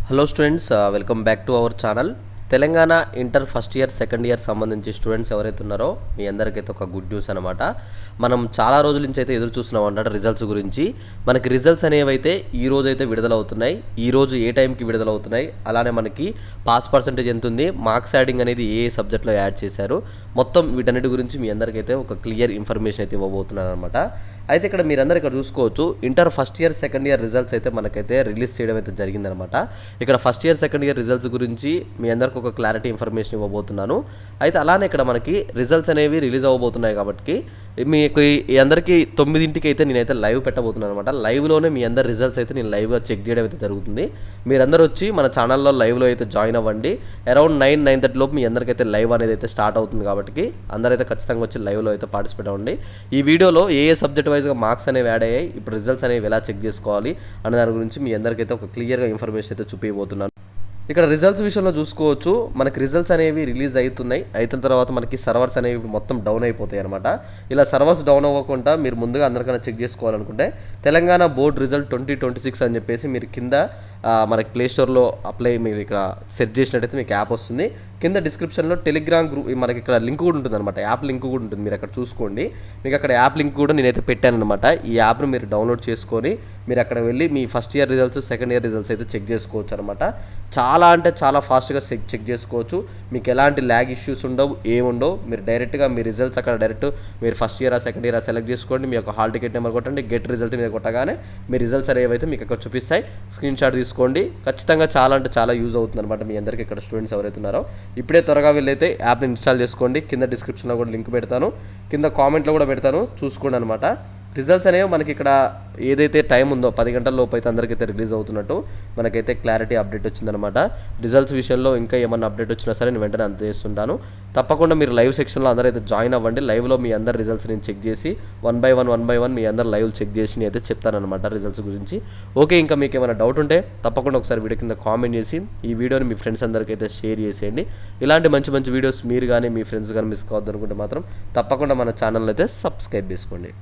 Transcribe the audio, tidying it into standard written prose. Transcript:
Hello students, welcome back to our channel. Telangana inter first year second year సంబంధించి students ఎవరైతే ఉన్నారో మీ అందరికైతే ఒక good news అనమాట. మనం చాలా రోజుల నుంచి అయితే ఎదురు చూస్తున్నాం అన్నమాట రిజల్ట్స్ గురించి. మనకి రిజల్ట్స్ అనేవి అయితే ఈ రోజు అయితే విడుదలవుతున్నాయి. ఈ రోజు ఏ టైంకి విడుదలవుతున్నాయి, అలానే మనకి పాస్ పర్సెంటేజ్ ఎంత ఉంది, మార్క్స్ యాడింగ్ అనేది ఏ సబ్జెక్ట్లో యాడ్ చేశారు, మొత్తం వీటన్నిటి గురించి మీ అందరికైతే ఒక క్లియర్ ఇన్ఫర్మేషన్ అయితే ఇవ్వబోతున్నాను అనమాట. అయితే ఇక్కడ మీరందరూ ఇక్కడ చూసుకోవచ్చు, inter first year second year results అయితే మనకైతే రిలీజ్ చేయడం అయితే జరిగిందనమాట. ఇక్కడ first year second year results గురించి మీ అందరికి ఒక క్లారిటీ ఇన్ఫర్మేషన్ ఇవ్వబోతున్నాను. అయితే అలానే ఇక్కడ మనకి రిజల్ట్స్ అనేవి రిలీజ్ అవ్వబోతున్నాయి కాబట్టి మీకు ఈ అందరికీ 9ంటికి అయితే నేనైతే లైవ్ పెట్టబోతున్నాను అనమాట. లైవ్లోనే మీ అందరి రిజల్ట్స్ అయితే నేను లైవ్గా చెక్ చేయడం అయితే జరుగుతుంది. మీరందరూ వచ్చి మన ఛానల్లో లైవ్లో అయితే జాయిన్ అవ్వండి. అరౌండ్ 9-9:30 లోపు మీ అందరికైతే లైవ్ అనేది అయితే స్టార్ట్ అవుతుంది కాబట్టి అందరైతే ఖచ్చితంగా వచ్చి లైవ్లో అయితే పార్టిసిపేట్ అవ్వండి. ఈ వీడియోలో ఏ సబ్జెక్ట్ వైజ్గా మార్క్స్ అనేవి యాడ్ అయ్యాయి, ఇప్పుడు రిజల్ట్స్ అనేవి ఎలా చెక్ చేసుకోవాలి అనే దాని గురించి మీ అందరికైతే ఒక క్లియర్గా ఇన్ఫర్మేషన్ అయితే చూపించబోతున్నాను. ఇక్కడ రిజల్ట్స్ విషయంలో చూసుకోవచ్చు, మనకి రిజల్ట్స్ అనేవి రిలీజ్ అవుతున్నాయి. అయిన తర్వాత మనకి సర్వర్స్ అనేవి మొత్తం డౌన్ అయిపోతాయి అనమాట. ఇలా సర్వర్స్ డౌన్ అవ్వకుండా మీరు ముందుగా అందరికన్నా చెక్ చేసుకోవాలనుకుంటే తెలంగాణ బోర్డ్ రిజల్ట్ 2026 అని చెప్పేసి మీరు కింద మనకి ప్లేస్టోర్లో మీరు ఇక్కడ సెర్చ్ చేసినట్టయితే మీకు యాప్ వస్తుంది. కింద డిస్క్రిప్షన్లో టెలిగ్రామ్ గ్రూప్ మనకి ఇక్కడ లింక్ కూడా ఉంటుంది అనమాట. యాప్ లింక్ కూడా ఉంటుంది, మీరు అక్కడ చూసుకోండి. మీకు అక్కడ యాప్ లింక్ కూడా నేనైతే పెట్టాను అనమాట. ఈ యాప్ను మీరు డౌన్లోడ్ చేసుకొని మీరు అక్కడ వెళ్ళి మీ first year results second year results అయితే చెక్ చేసుకోవచ్చు అనమాట. చాలా అంటే చాలా ఫాస్ట్గా చెక్ చేసుకోవచ్చు. మీకు ఎలాంటి ల్యాగ్ ఇష్యూస్ ఉండవు, ఏముండవు. మీరు డైరెక్ట్గా మీ రిజల్ట్స్ అక్కడ డైరెక్ట్ మీరు first year second year select చేసుకోండి. మీ యొక్క హాల్ టికెట్ నెంబర్ కొట్టండి, గెట్ రిజల్ట్ మీద కొట్టగానే మీ రిజల్ట్స్ అనేవి మీకు అక్కడ చూపిస్తాయి. స్క్రీన్ షాట్ తీసుకోండి. ఖచ్చితంగా చాలా అంటే చాలా యూజ్ అవుతుంది అనమాట మీ అందరికీ. ఇక్కడ స్టూడెంట్స్ ఎవరైతే ఉన్నారో ఇప్పుడే త్వరగా వెళ్ళైతే యాప్ని ఇన్స్టాల్ చేసుకోండి. కింద డిస్క్రిప్షన్లో కూడా లింక్ పెడతాను, కింద కామెంట్లో కూడా పెడతాను, చూసుకోండి అనమాట. రిజల్ట్స్ అనేవి మనకి ఇక్కడ ఏదైతే టైం ఉందో 10 గంటల లోపు అయితే అందరికైతే రిలీజ్ అవుతున్నట్టు మనకైతే క్లారిటీ అప్డేట్ వచ్చిందనమాట. రిజల్ట్స్ విషయంలో ఇంకా ఏమన్నా అప్డేట్ వచ్చినా సరే నేను వెంటనే అందజేస్తుంటాను. తప్పకుండా మీరు లైవ్ సెక్షన్లో అందరైతే జాయిన్ అవ్వండి. లైవ్లో మీ అందరి రిజల్ట్స్ నేను చెక్ చేసి వన్ బై వన్ మీ అందరు లైవ్ చెక్ చేసి నేను అయితే చెప్తానమాట రిజల్ట్స్ గురించి. ఓకే, ఇంకా మీకు ఏమైనా డౌట్ ఉంటే తప్పకుండా ఒకసారి వీడియో కింద కామెంట్ చేసి ఈ వీడియోని మీ ఫ్రెండ్స్ అందరికైతే షేర్ చేసేయండి. ఇలాంటి మంచి మంచి వీడియోస్ మీరు కానీ మీ ఫ్రెండ్స్ కానీ మిస్ కావద్దు అనుకుంటే మాత్రం తప్పకుండా మన ఛానల్ అయితే సబ్స్క్రైబ్ చేసుకోండి.